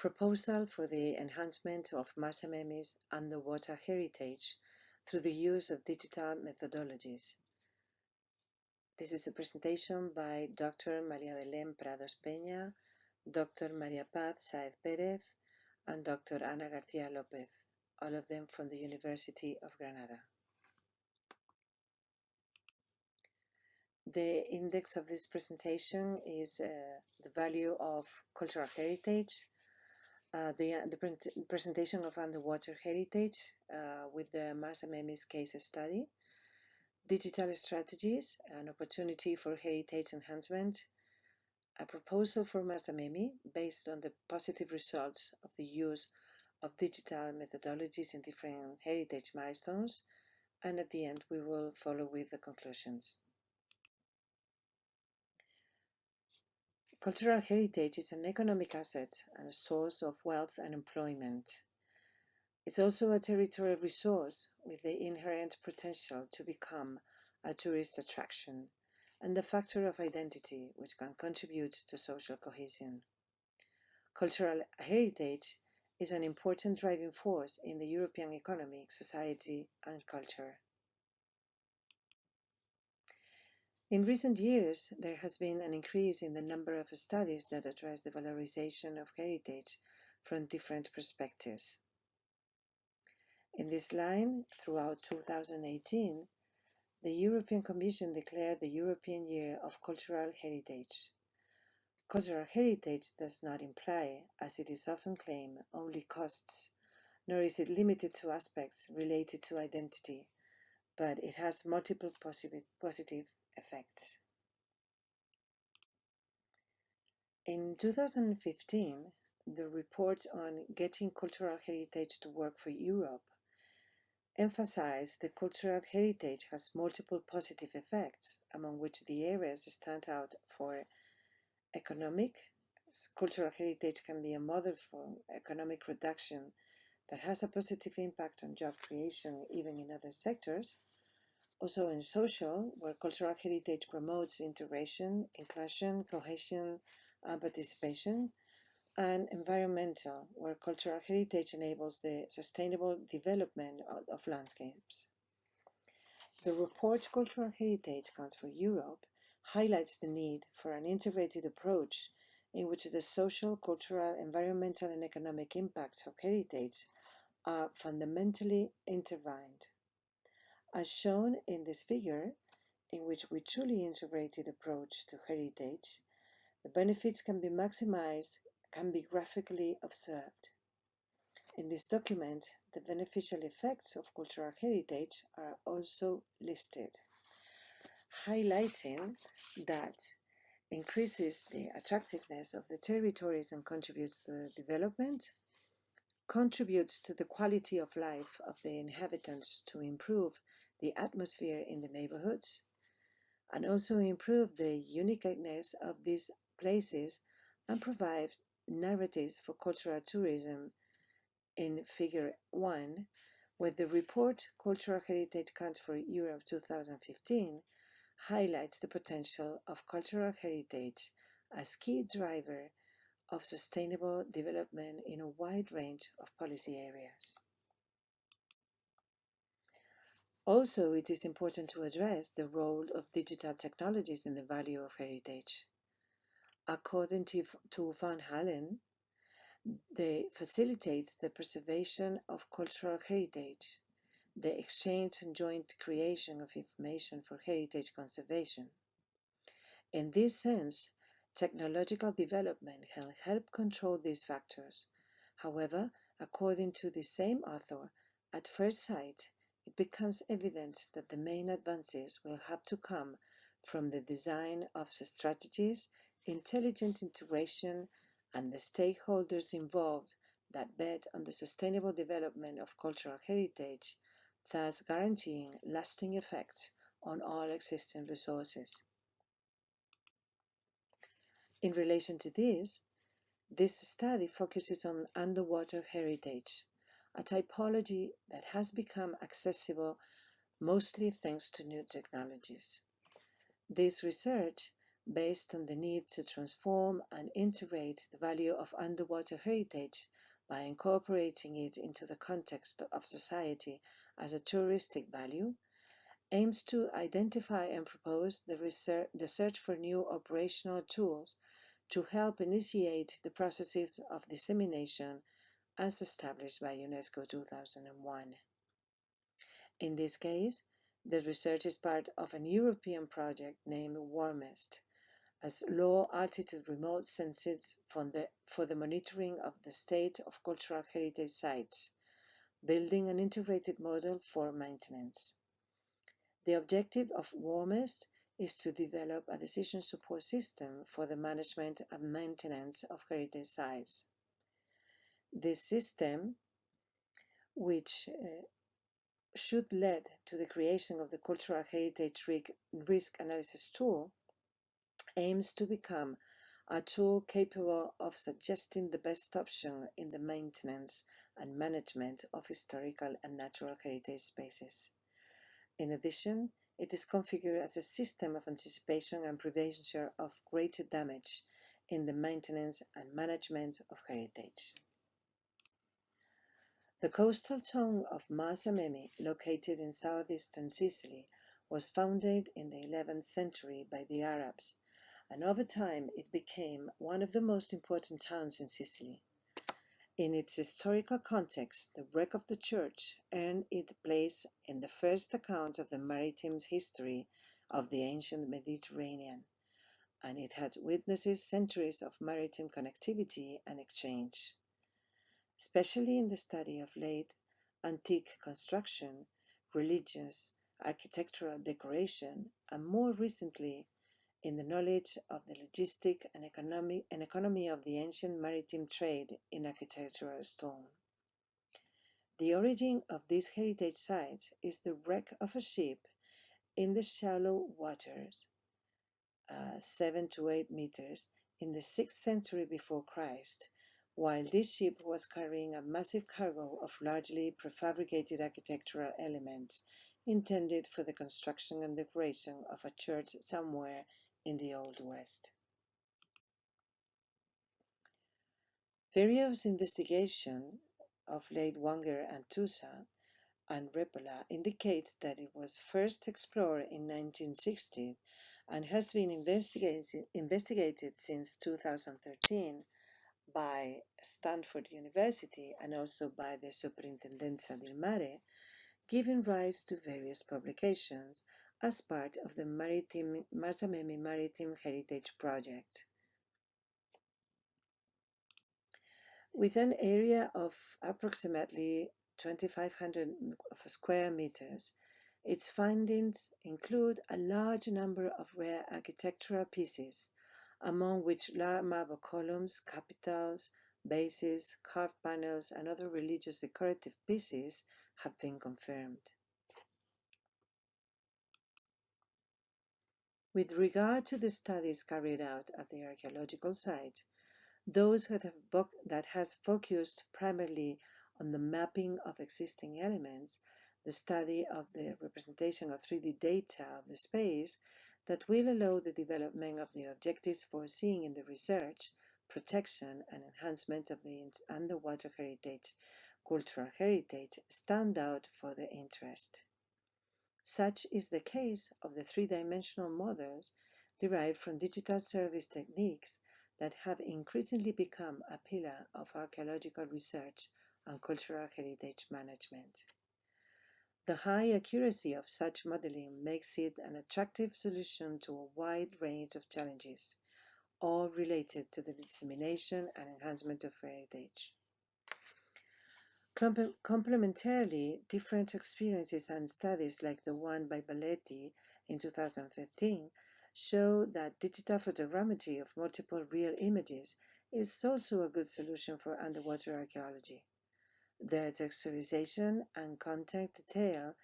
Proposal for the enhancement of Marzamemi's underwater heritage through the use of digital methodologies. This is a presentation by Dr. María Belén Prados Peña, Dr. María Paz Saez Perez, and Dr. Ana Garcia López, all of them from the University of Granada. The index of this presentation is the value of cultural heritage, the presentation of underwater heritage with the Marzamemi's case study, digital strategies, an opportunity for heritage enhancement, a proposal for Marzamemi based on the positive results of the use of digital methodologies in different heritage milestones, and at the end we will follow with the conclusions. Cultural heritage is an economic asset and a source of wealth and employment. It's also a territorial resource with the inherent potential to become a tourist attraction and a factor of identity which can contribute to social cohesion. Cultural heritage is an important driving force in the European economy, society, and culture. In recent years, there has been an increase in the number of studies that address the valorization of heritage from different perspectives. In this line, throughout 2018, the European Commission declared the European Year of Cultural Heritage. Cultural heritage does not imply, as it is often claimed, only costs, nor is it limited to aspects related to identity, but it has multiple positive effects. In 2015, the report on Getting Cultural Heritage to Work for Europe emphasized that cultural heritage has multiple positive effects, among which the areas stand out for economic. Cultural heritage can be a model for economic reduction that has a positive impact on job creation even in other sectors. Also in social, where cultural heritage promotes integration, inclusion, cohesion, and participation, and environmental, where cultural heritage enables the sustainable development of landscapes. The report Cultural Heritage Counts for Europe highlights the need for an integrated approach in which the social, cultural, environmental, and economic impacts of heritage are fundamentally intertwined. As shown in this figure, in which we truly integrated approach to heritage, the benefits can be maximized, can be graphically observed. In this document, the beneficial effects of cultural heritage are also listed, highlighting that increases the attractiveness of the territories and contributes to the development, contributes to the quality of life of the inhabitants to improve the atmosphere in the neighborhoods, and also improve the uniqueness of these places and provide narratives for cultural tourism in Figure 1, where the report Cultural Heritage Counts for Europe 2015 highlights the potential of cultural heritage as key driver of sustainable development in a wide range of policy areas. Also, it is important to address the role of digital technologies in the value of heritage. According to Van Halen, they facilitate the preservation of cultural heritage, the exchange and joint creation of information for heritage conservation. In this sense, technological development can help control these factors. However, according to the same author, at first sight, it becomes evident that the main advances will have to come from the design of strategies, intelligent integration, and the stakeholders involved that bet on the sustainable development of cultural heritage, thus guaranteeing lasting effects on all existing resources. In relation to this study focuses on underwater heritage, a typology that has become accessible mostly thanks to new technologies. This research based on the need to transform and integrate the value of underwater heritage by incorporating it into the context of society as a touristic value, aims to identify and propose the search for new operational tools to help initiate the processes of dissemination as established by UNESCO 2001. In this case, the research is part of an European project named WARMEST, as low altitude remote sensors for the monitoring of the state of cultural heritage sites, building an integrated model for maintenance. The objective of WARMEST is to develop a decision support system for the management and maintenance of heritage sites. This system, which should lead to the creation of the cultural heritage risk analysis tool, aims to become a tool capable of suggesting the best option in the maintenance and management of historical and natural heritage spaces. In addition, it is configured as a system of anticipation and prevention of greater damage in the maintenance and management of heritage. The coastal town of Marzamemi, located in southeastern Sicily, was founded in the 11th century by the Arabs, and over time it became one of the most important towns in Sicily. In its historical context, the wreck of the church earned it place in the first account of the maritime history of the ancient Mediterranean, and it had witnessed centuries of maritime connectivity and exchange. Especially in the study of late antique construction, religious, architectural decoration, and more recently in the knowledge of the logistic and economy of the ancient maritime trade in architectural stone. The origin of these heritage sites is the wreck of a ship in the shallow waters, 7 to 8 meters, in the 6th century before Christ, while this ship was carrying a massive cargo of largely prefabricated architectural elements intended for the construction and decoration of a church somewhere in the Old West. Various investigation of late Wanger and Tusa and Repola indicate that it was first explored in 1960 and has been investigated since 2013 by Stanford University and also by the Superintendenza del Mare, giving rise to various publications as part of the Marzamemi Maritime Heritage Project. With an area of approximately 2,500 square meters, its findings include a large number of rare architectural pieces, among which large marble columns, capitals, bases, carved panels, and other religious decorative pieces have been confirmed. With regard to the studies carried out at the archaeological site, those that has focused primarily on the mapping of existing elements, the study of the representation of 3D data of the space that will allow the development of the objectives foreseen in the research, protection, and enhancement of the underwater heritage, cultural heritage, stand out for their interest. Such is the case of the three-dimensional models derived from digital service techniques that have increasingly become a pillar of archaeological research and cultural heritage management. The high accuracy of such modeling makes it an attractive solution to a wide range of challenges, all related to the dissemination and enhancement of heritage. Complementarily, different experiences and studies like the one by Belletti in 2015 show that digital photogrammetry of multiple real images is also a good solution for underwater archaeology. Their texturization and content detail,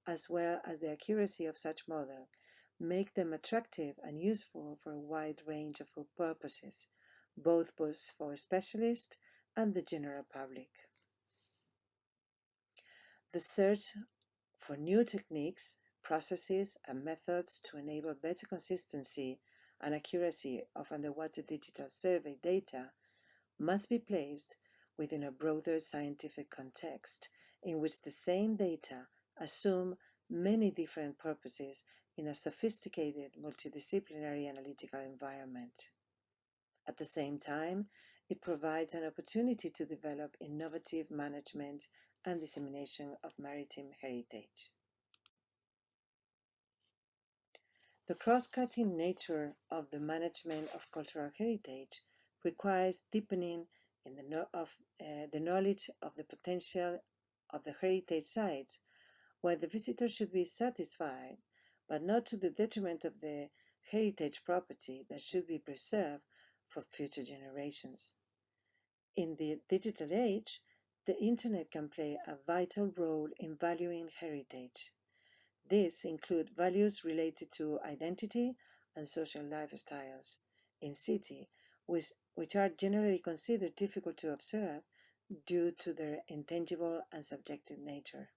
as well as the accuracy of such model, make them attractive and useful for a wide range of purposes, both for specialists and the general public. The search for new techniques, processes, and methods to enable better consistency and accuracy of underwater digital survey data must be placed within a broader scientific context in which the same data assume many different purposes in a sophisticated multidisciplinary analytical environment. At the same time, it provides an opportunity to develop innovative management and dissemination of maritime heritage. The cross-cutting nature of the management of cultural heritage requires deepening in the knowledge of the potential of the heritage sites, where the visitor should be satisfied, but not to the detriment of the heritage property that should be preserved for future generations. In the digital age, the Internet can play a vital role in valuing heritage. These include values related to identity and social lifestyles in city, which are generally considered difficult to observe due to their intangible and subjective nature.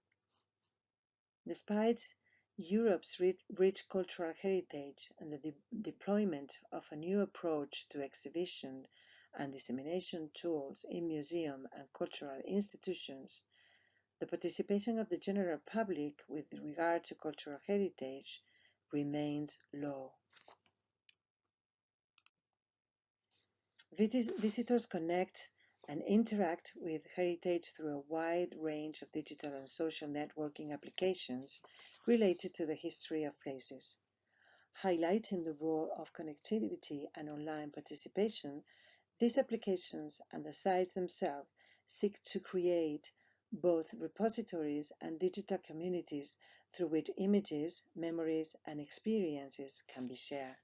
Despite Europe's rich cultural heritage and the deployment of a new approach to exhibition and dissemination tools in museum and cultural institutions, the participation of the general public with regard to cultural heritage remains low. Visitors connect and interact with heritage through a wide range of digital and social networking applications related to the history of places. Highlighting the role of connectivity and online participation, these applications and the sites themselves seek to create both repositories and digital communities through which images, memories, and experiences can be shared.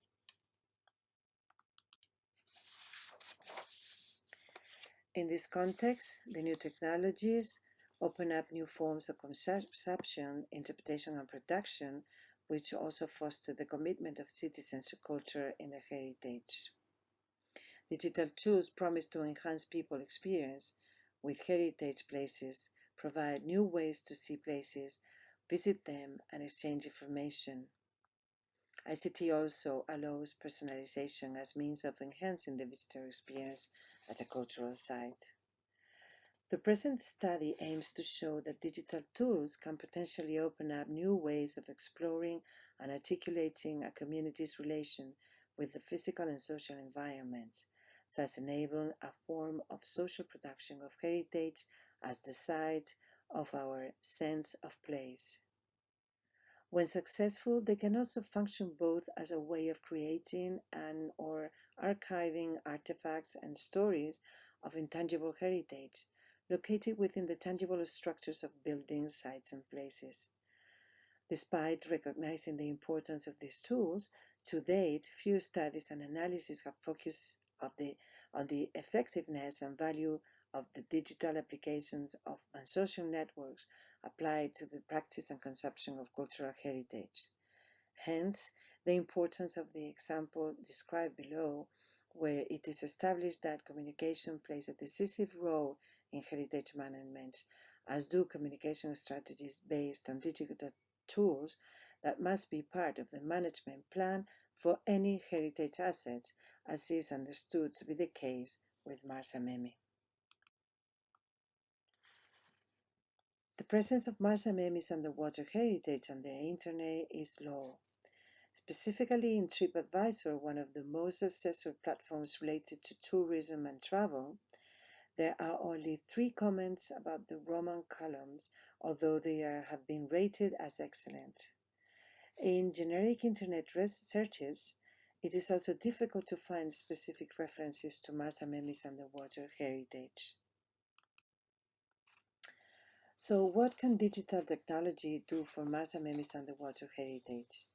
In this context, the new technologies open up new forms of conception, interpretation, and production, which also foster the commitment of citizens to culture in their heritage. Digital tools promise to enhance people's experience with heritage places, provide new ways to see places, visit them, and exchange information. ICT also allows personalization as means of enhancing the visitor experience at a cultural site. The present study aims to show that digital tools can potentially open up new ways of exploring and articulating a community's relation with the physical and social environments, thus enabling a form of social production of heritage as the site of our sense of place. When successful, they can also function both as a way of creating and or archiving artifacts and stories of intangible heritage located within the tangible structures of buildings, sites, and places. Despite recognizing the importance of these tools, to date, few studies and analyses have focused on the effectiveness and value of the digital applications of and social networks applied to the practice and consumption of cultural heritage. Hence, the importance of the example described below, where it is established that communication plays a decisive role in heritage management, as do communication strategies based on digital tools that must be part of the management plan for any heritage assets, as is understood to be the case with Marzamemi. The presence of Marzamemi's underwater heritage on the internet is low. Specifically in TripAdvisor, one of the most successful platforms related to tourism and travel, there are only 3 comments about the Roman columns, although they have been rated as excellent. In generic internet searches, it is also difficult to find specific references to Marzamemi's underwater heritage. So what can digital technology do for Marzamemi's underwater heritage?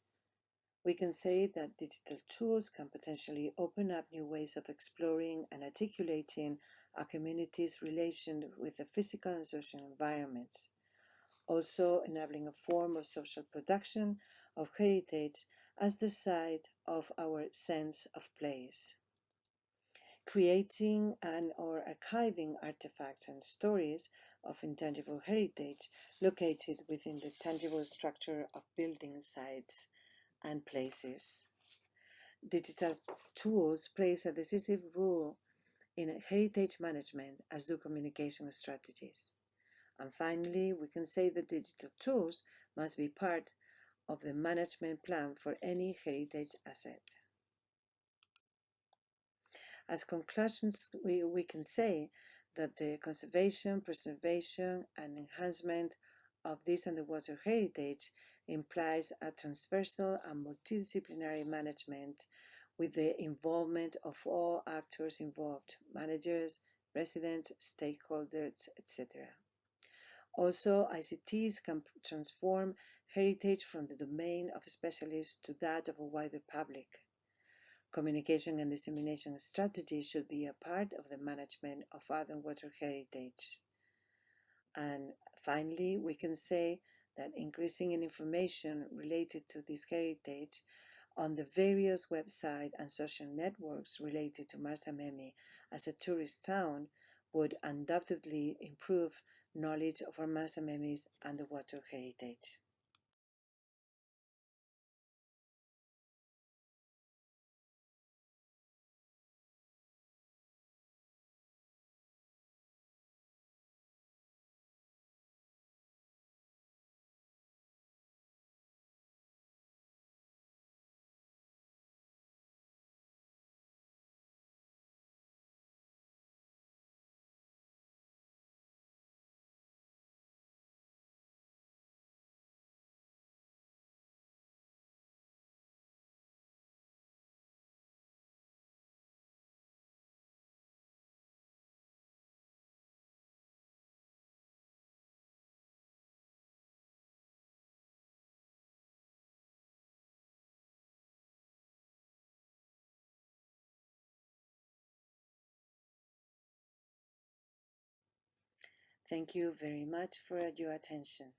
We can say that digital tools can potentially open up new ways of exploring and articulating a community's relation with the physical and social environments, also enabling a form of social production of heritage as the site of our sense of place. Creating and or archiving artifacts and stories of intangible heritage located within the tangible structure of building sites and places. Digital tools plays a decisive role in heritage management, as do communication strategies. And finally, we can say that digital tools must be part of the management plan for any heritage asset. As conclusions, we can say that the conservation, preservation, and enhancement of this underwater heritage implies a transversal and multidisciplinary management with the involvement of all actors involved, managers, residents, stakeholders, etc. Also, ICTs can transform heritage from the domain of specialists to that of a wider public. Communication and dissemination strategies should be a part of the management of underwater heritage. And finally, we can say that increasing in information related to this heritage on the various websites and social networks related to Marzamemi as a tourist town would undoubtedly improve knowledge of our Marzamemi's underwater heritage. Thank you very much for your attention.